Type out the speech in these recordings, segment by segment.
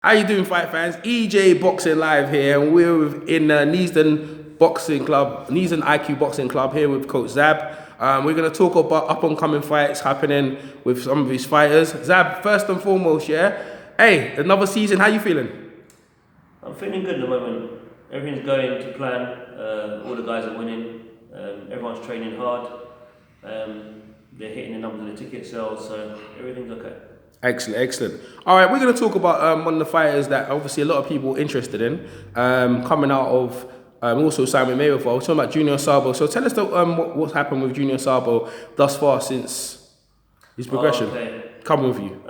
How you doing, fight fans? EJ Boxing Live here, and we're in Neasden Boxing Club, Neasden IQ Boxing Club here with Coach Zab. We're going to talk about up-and-coming fights happening with some of his fighters. Zab, first and foremost, yeah? Hey, another season, how you feeling? I'm feeling good at the moment. Everything's going to plan. All the guys are winning. Everyone's training hard. They're hitting the numbers of the ticket sales, so everything's okay. Excellent, excellent. All right, we're going to talk about one of the fighters that obviously a lot of people are interested in, coming out of also Simon Mayweather. We're talking about Junior Saba. So tell us what's happened with Junior Saba thus far since his progression. Okay. Come with you.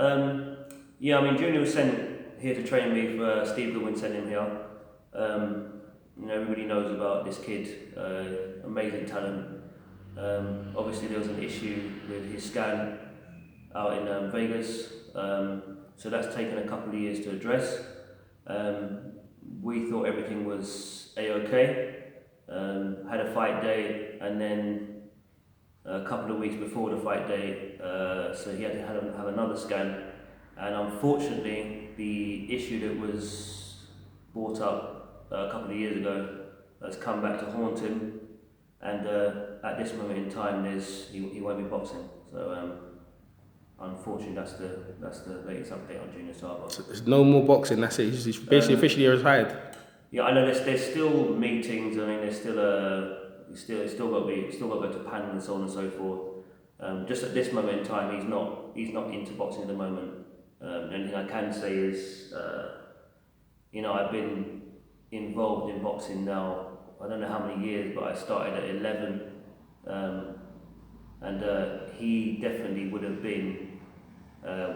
Yeah, I mean, Junior was sent here to train me for Steve Goodwin sent him here. Everybody knows about this kid, amazing talent. Obviously, there was an issue with his scan out in Vegas, so that's taken a couple of years to address. We thought everything was a-okay. Had a fight day, and then a couple of weeks before the fight day, so he had to have another scan. And unfortunately, the issue that was brought up a couple of years ago has come back to haunt him. And at this moment in time, he won't be boxing. So unfortunately, that's the latest update on Junior Saba. So there's no more boxing. That's it. He's basically officially retired. Yeah, I know. There's still meetings. I mean, there's still got to go to panel and so on and so forth. Just at this moment in time, he's not into boxing at the moment. The only thing I can say is, I've been involved in boxing now. I don't know how many years, but I started at 11, and he definitely would have been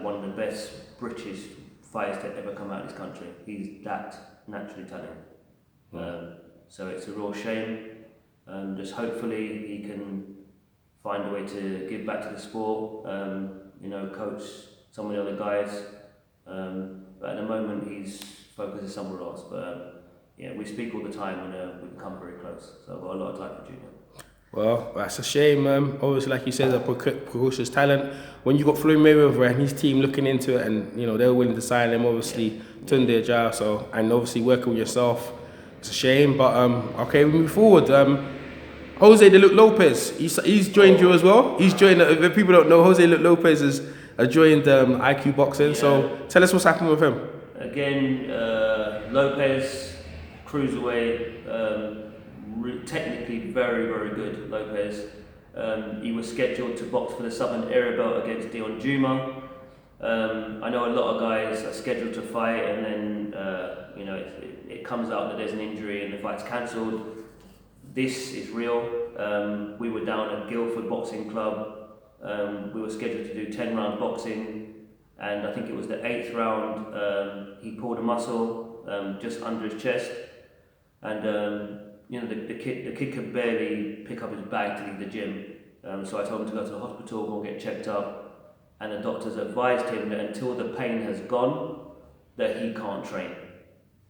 one of the best British fighters to ever come out of this country. He's that naturally talented. So it's a real shame. Just hopefully he can find a way to give back to the sport. Coach some of the other guys. But at the moment he's focusing somewhere else. But we speak all the time and we become very close. So I've got a lot of time for Junior. Well, that's a shame. Obviously, like you said, a precocious talent. When you got Floyd Mayweather and his team looking into it, and they were willing to sign him, obviously, Tunde Ajao. So, and obviously working with yourself, it's a shame. But okay, we move forward. Jose de Lopez, he's joined you as well. He's joined. If people don't know, Jose de Lopez has joined IQ Boxing. Yeah. So tell us what's happened with him. Again, Lopez, cruiserweight. Technically very, very good, Lopez. He was scheduled to box for the Southern Area Belt against Dion Juma. I know a lot of guys are scheduled to fight and then it comes out that there's an injury and the fight's cancelled. This is real. We were down at Guildford Boxing Club. We were scheduled to do 10-round boxing, and I think it was the 8th round. He pulled a muscle just under his chest, and the kid could barely pick up his bag to leave the gym. So I told him to go to the hospital, go and get checked up, and the doctors advised him that until the pain has gone, that he can't train.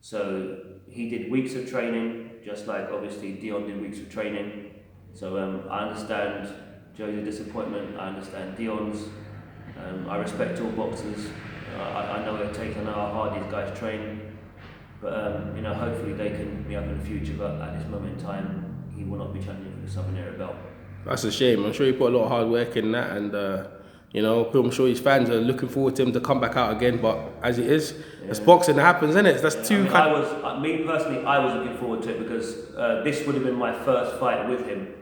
So he did weeks of training, just like obviously Dion did weeks of training. So I understand Joe's disappointment, I understand Dion's. I respect all boxers. I know it takes, I know how hard these guys train. But hopefully they can be up in the future. But at this moment in time, he will not be challenging for the Southern Area Belt. That's a shame. I'm sure he put a lot of hard work in that, and I'm sure his fans are looking forward to him to come back out again. But as it is, it's boxing that happens, isn't it? That's two. Me personally, I was looking forward to it because this would have been my first fight with him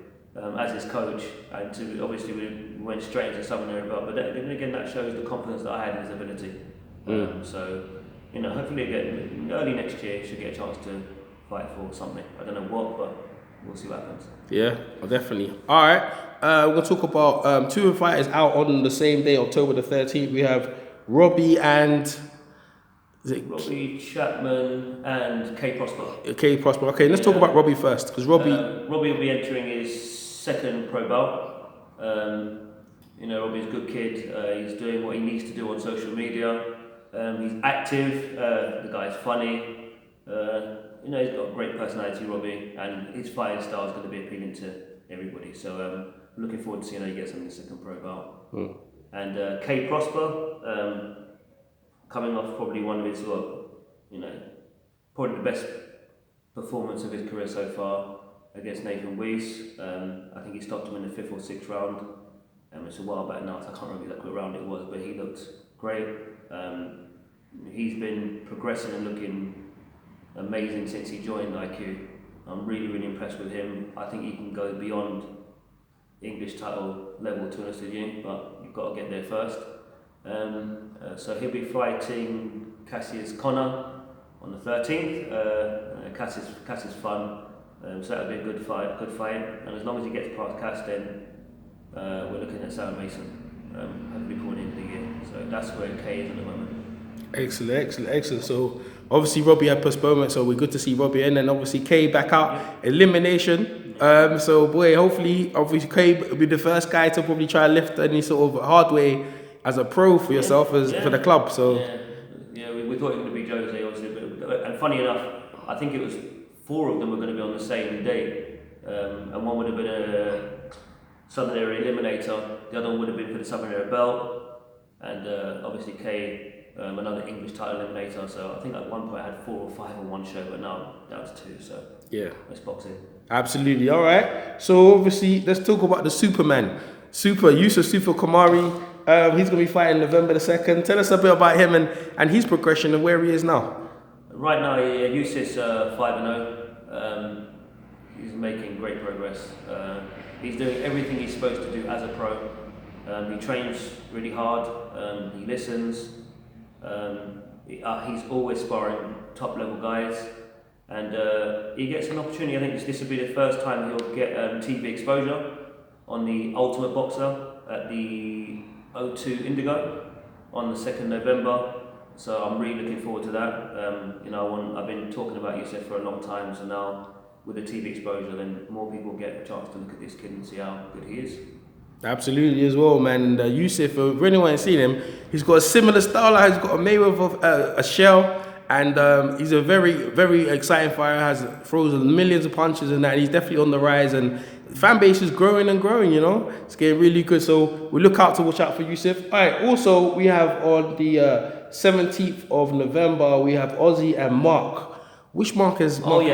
as his coach, and obviously we went straight into Southern Area Belt. But then again, that shows the confidence that I had in his ability. So. Hopefully again, early next year, he should get a chance to fight for something. I don't know what, but we'll see what happens. Yeah, well, definitely. All right, we're going to talk about two fighters out on the same day, October the 13th. We have Robbie and... Robbie Chapman and K Prosper. K Prosper. Okay, let's talk about Robbie first, because Robbie will be entering his second pro bout. Robbie's a good kid. He's doing what he needs to do on social media. He's active, the guy's funny, he's got a great personality, Robbie, and his fighting style is going to be appealing to everybody. So I'm looking forward to seeing how he gets on the second pro bout. And K Prosper, coming off probably one of his probably the best performance of his career so far against Nathan Weiss. I think he stopped him in the 5th or 6th round. It's a while back now, so I can't remember exactly what round it was, but he looked great. He's been progressing and looking amazing since he joined IQ. I'm really, really impressed with him. I think he can go beyond English title level, to be honest with you, but you've got to get there first. So he'll be fighting Cassius Connor on the 13th. Cass is fun, so that'll be a good fight. And as long as he gets past Cass, then we're looking at Saba Mason, hopefully before the end of the year. So that's where Kay is at the moment. Excellent. So obviously Robbie had postponement, so we're good to see Robbie in, and obviously Kay back out, elimination. So boy, hopefully Kay will be the first guy to probably try to lift any sort of hard way as a pro for yourself, for the club. So we thought it was going to be Jose, obviously, and funny enough, I think it was 4 of them were going to be on the same day, and one would have been a Southern Area Eliminator, the other one would have been for the Southern Area Belt, and obviously Kay, another English title eliminator. So I think at one point I had 4 or 5 on one show, but now down to 2. So yeah, let's box in. Absolutely. All right. So obviously, let's talk about the Superman, Yusuf Kamari. He's going to be fighting November the 2nd. Tell us a bit about him and his progression and where he is now. Right now, Yusuf's 5-0. He's making great progress. He's doing everything he's supposed to do as a pro. He trains really hard. He listens. He's always sparring top level guys, and he gets an opportunity. I think this will be the first time he'll get TV exposure on the Ultimate Boxer at the O2 Indigo on the 2nd November. So I'm really looking forward to that. I've been talking about Yusuf for a long time, so now with the TV exposure, then more people get a chance to look at this kid and see how good he is. Absolutely as well, man. And Yusuf, for anyone who's seen him, he's got a similar style. He's got a Mayweather, a shell, and he's a very, very exciting fighter. Throws millions of punches and that. And he's definitely on the rise, and the fan base is growing and growing. It's getting really good. So we watch out for Yusuf. All right. Also, we have on the 17th of November, we have Ozzy and Mark. Which Mark is Mark?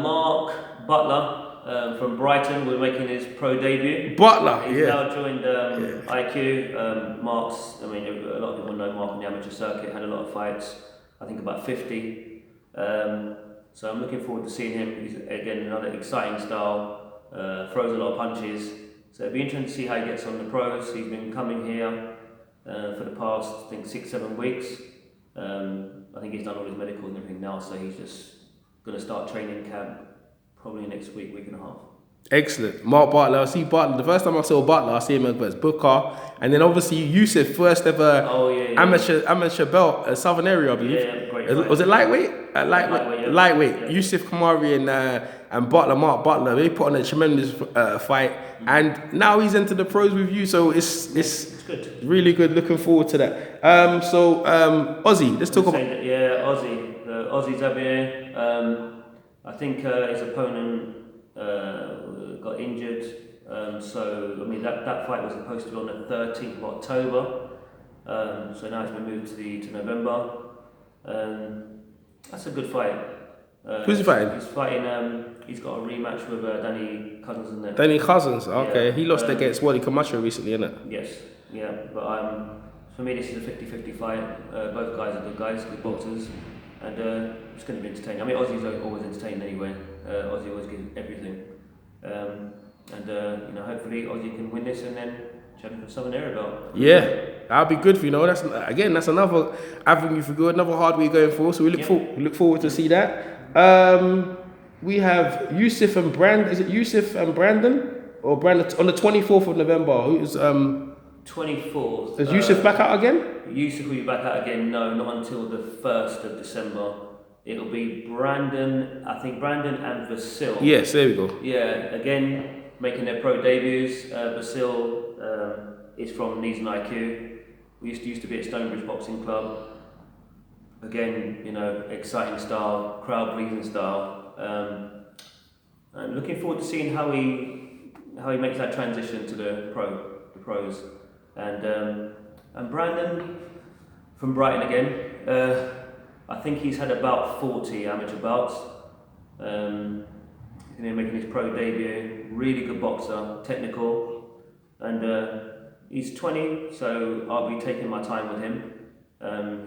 Mark Butler. From Brighton, we're making his pro debut. Butler, He's now joined IQ. Mark's, a lot of people know Mark on the amateur circuit, had a lot of fights, I think about 50. So I'm looking forward to seeing him. He's, again, another exciting style, throws a lot of punches. So it'll be interesting to see how he gets on the pros. He's been coming here for the past, I think, 6-7 weeks. I think he's done all his medicals and everything now, so he's just going to start training camp probably next week and a half. Excellent. Mark Butler. I see Butler. The first time I saw Butler, I see him as Booker. And then obviously Yusuf, first ever amateur belt, Southern Area, I believe. Yeah, great fight. Was it lightweight? Lightweight. Yeah. Yusuf Kamari and Butler, Mark Butler, they put on a tremendous fight. And now he's into the pros with you, so it's good. Really good. Looking forward to that. Ozzy, let's talk about... Ozzy Xavier. I think his opponent got injured, that fight was supposed to be on the 13th of October, so now it's been moved to November. That's a good fight. Who's he fighting? He's fighting. He's got a rematch with Danny Cousins, isn't it? Danny Cousins, okay. Yeah. He lost against Wally Camacho recently, isn't it? Yes, yeah. But for me, this is a 50-50 fight. Both guys are good guys, good boxers. And it's going to be entertaining. Aussie's always entertaining anyway. Aussie always gives everything. Hopefully Aussie can win this and then champion for Southern Area belt. Yeah, that'll be good for That's another avenue for good, another hard way going forward. So we look forward to see that. We have Yusuf and Brandon. Is it Yusuf and Brandon or Brandon on the 24th of November? Who's 24th. Is Yusuf back out again? Yusuf will be back out again. No, not until the 1st of December. It'll be Brandon and Vasil. Yes, there we go. Yeah, again, making their pro debuts. Vasil is from Knees and IQ. We used to be at Stonebridge Boxing Club. Again, exciting style, crowd pleasing style. I'm looking forward to seeing how he makes that transition to the pros. And Brandon from Brighton again. I think he's had about 40 amateur bouts. He's making his pro debut. Really good boxer, technical, and he's 20, so I'll be taking my time with him.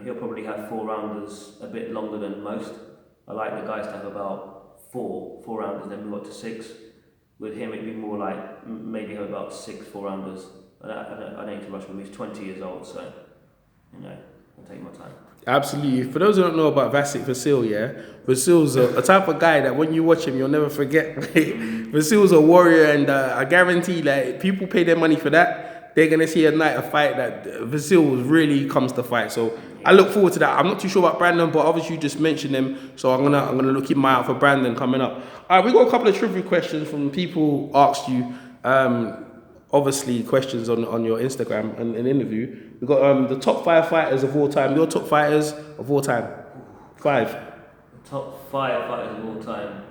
He'll probably have 4-rounders a bit longer than most. I like the guys to have about four rounders, then move up to 6. With him, it'd be more like maybe have about 6 4-rounders. I don't need to rush him. He's 20 years old, so I'll take my time. Absolutely. For those who don't know about Vasil, yeah, Vasil's a type of guy that when you watch him, you'll never forget. Vasil's a warrior, and I guarantee, like, people pay their money for that. They're gonna see a night of fight that Vasil really comes to fight. So I look forward to that. I'm not too sure about Brandon, but obviously you just mentioned him, so I'm gonna keep my eye out for Brandon coming up. All right, we got a couple of trivia questions from people who asked you. Obviously questions on your Instagram and an interview. We've got the top 5 fighters of all time. Your top fighters of all time. 5. The top 5 fighters of all time.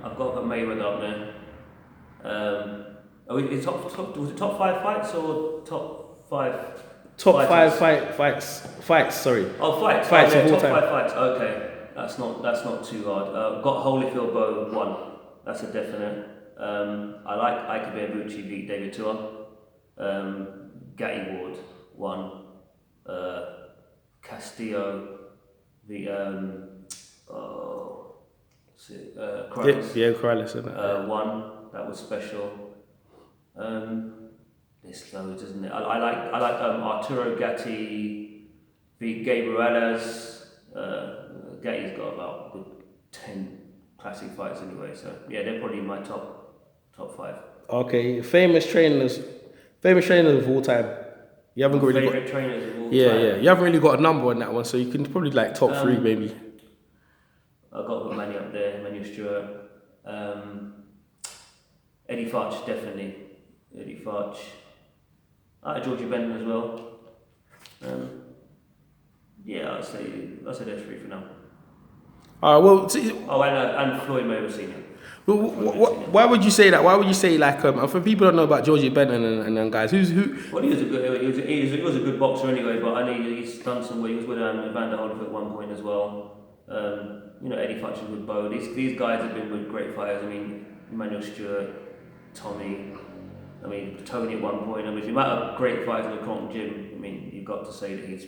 I've got to put Mayweather up there. Was it top 5 fights or top 5? Top 5 fights. Sorry. Oh, fights. Fights of all top time. 5 fights. Okay, that's not too hard. Got Holyfield Bowe 1. That's a definite. I like Ike Ibeabuchi beat David Tua. Gatti Ward 1. Castillo beat Corrales. Yeah, Corrales. 1. That was special. There's loads, isn't it? I like Arturo Gatti beat Gabriel Alaz. Gatti's got about a good 10 classic fights anyway, so yeah, they're probably my top 5. Okay, famous trainers of all time. You haven't really Favorite trainers of all time. Yeah. You haven't really got a number on that one, so you can probably like top 3 maybe. I've got Manny up there, Manuel Stewart. Eddie Farch, definitely. Eddie Farch. Georgie Bennett as well. Yeah, I'll say those 3 for now. And Floyd Mayweather Sr. Why would you say that? Why would you say like for people who don't know about Georgie Bennett and guys who? Well, he was a good boxer anyway, but I know he's done some. He was with Evander Holyfield at one point as well. Eddie Futch was with Bo. These guys have been with great fighters. I mean, Emmanuel Stewart, Tommy. I mean, Tony at one point. I mean, the amount of great fighters in the Cronk gym. I mean, you've got to say that he's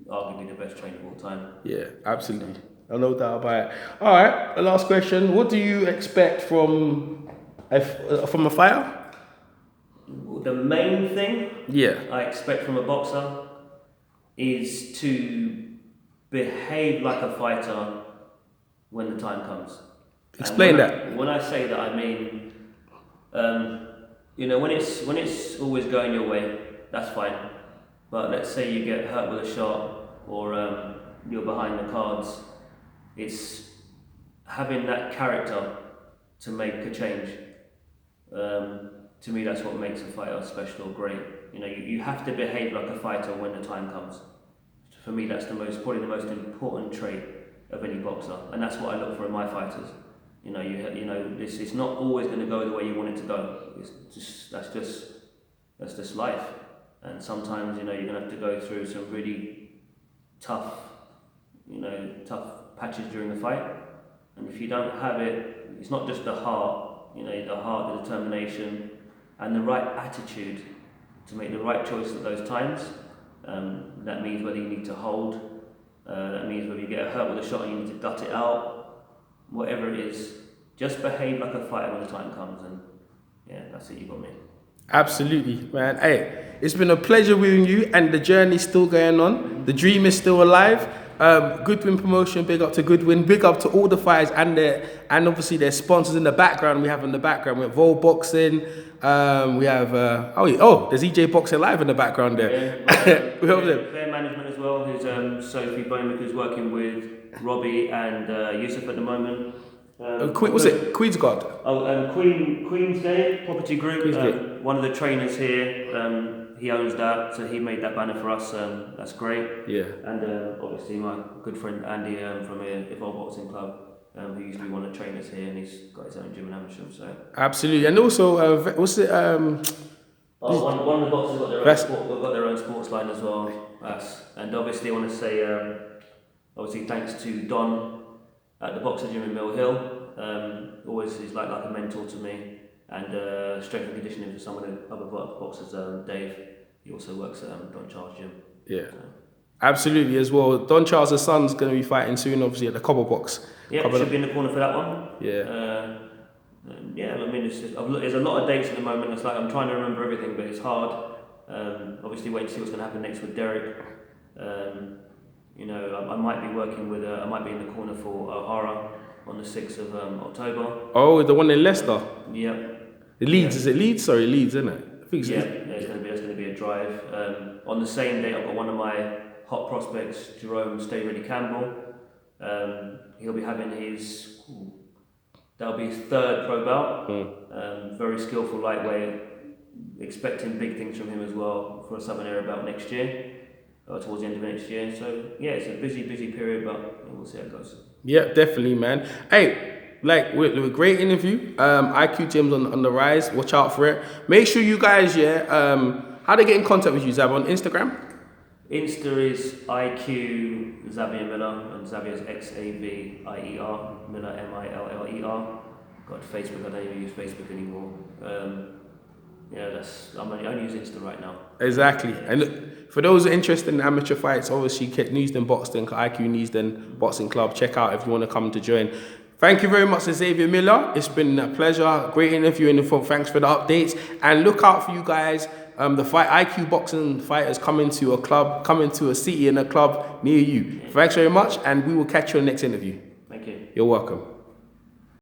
arguably the best trainer of all time. Yeah, absolutely. No doubt about it. All right, the last question. What do you expect from a fighter? The main thing I expect from a boxer is to behave like a fighter when the time comes. Explain that. When I say that, I mean, when it's always going your way, that's fine. But let's say you get hurt with a shot or you're behind the cards. It's having that character to make a change. To me, that's what makes a fighter special or great. You have to behave like a fighter when the time comes. For me, that's probably the most important trait of any boxer, and that's what I look for in my fighters. It's not always going to go the way you want it to go. That's just life, and sometimes you're going to have to go through some really tough patches during the fight. And if you don't have it, it's not just the heart, the determination, and the right attitude to make the right choice at those times. That means whether you need to hold, that means whether you get hurt with a shot and you need to gut it out, whatever it is, just behave like a fighter when the time comes, and yeah, that's it, you got me. Absolutely, man. Hey, it's been a pleasure with you, and the journey's still going on. The dream is still alive. Goodwin Promotion, big up to Goodwin, big up to all the fighters and obviously their sponsors in the background. We have Vol Boxing. We have there's EJ Boxing Live in the background there. Yeah, we have Fair Management as well. Who's Sophie Bowman, who's working with Robbie and Yusuf at the moment. Queensgate? Queensgate Property Group. One of the trainers here. He owns that, so he made that banner for us. That's great. Yeah. And obviously my good friend Andy from Evolve Boxing Club, who used to be one of the trainers here, and he's got his own gym in Amersham. So absolutely, and also what's it? One of the boxers got their own sports line as well. And obviously I want to say obviously thanks to Don at the boxer gym in Mill Hill. Always he's like a mentor to me, and strength and conditioning for some of the other boxers. Dave, he also works at Don Charles Gym. Yeah, absolutely as well. Don Charles' son's going to be fighting soon, obviously at the Cobble Box. Yeah, should be in the corner for that one. Yeah. Yeah, I mean, there's a lot of dates at the moment. It's like I'm trying to remember everything, but it's hard. Obviously, waiting to see what's going to happen next with Derek. You know, I might be working with. I might be in the corner for O'Hara on the 6th of October. Oh, the one in Leicester. Yep. Leeds, is it Leeds? Sorry, Leeds, isn't it? I think so. Yeah, it's going to be a drive. On the same day, I've got one of my hot prospects, Jerome Stay Ready Campbell. He'll be having that'll be his 3rd pro bout. Very skillful lightweight. Expecting big things from him as well for a Southern Area bout next year, towards the end of next year. So yeah, it's a busy period, but we'll see how it goes. Yeah, definitely, man. Hey, we're a great interview. IQ Gym's on the rise. Watch out for it. Make sure you guys, how they get in contact with you, Zab, on Instagram? Insta is IQ Xavier Miller, and Xavier is Xavier, Miller Miller. Got Facebook, I don't even use Facebook anymore. Yeah, I'm only using Insta right now. Exactly. And look, for those interested in amateur fights, obviously Neasden Boxing, IQ Neasden Boxing Club, check out if you want to come to join. Thank you very much to Xavier Miller. It's been a pleasure. Great interview in the front. Thanks for the updates. And look out for you guys. The IQ Boxing fighters coming to a city and a club near you. Thanks very much, and we will catch you in the next interview. Thank you. You're welcome.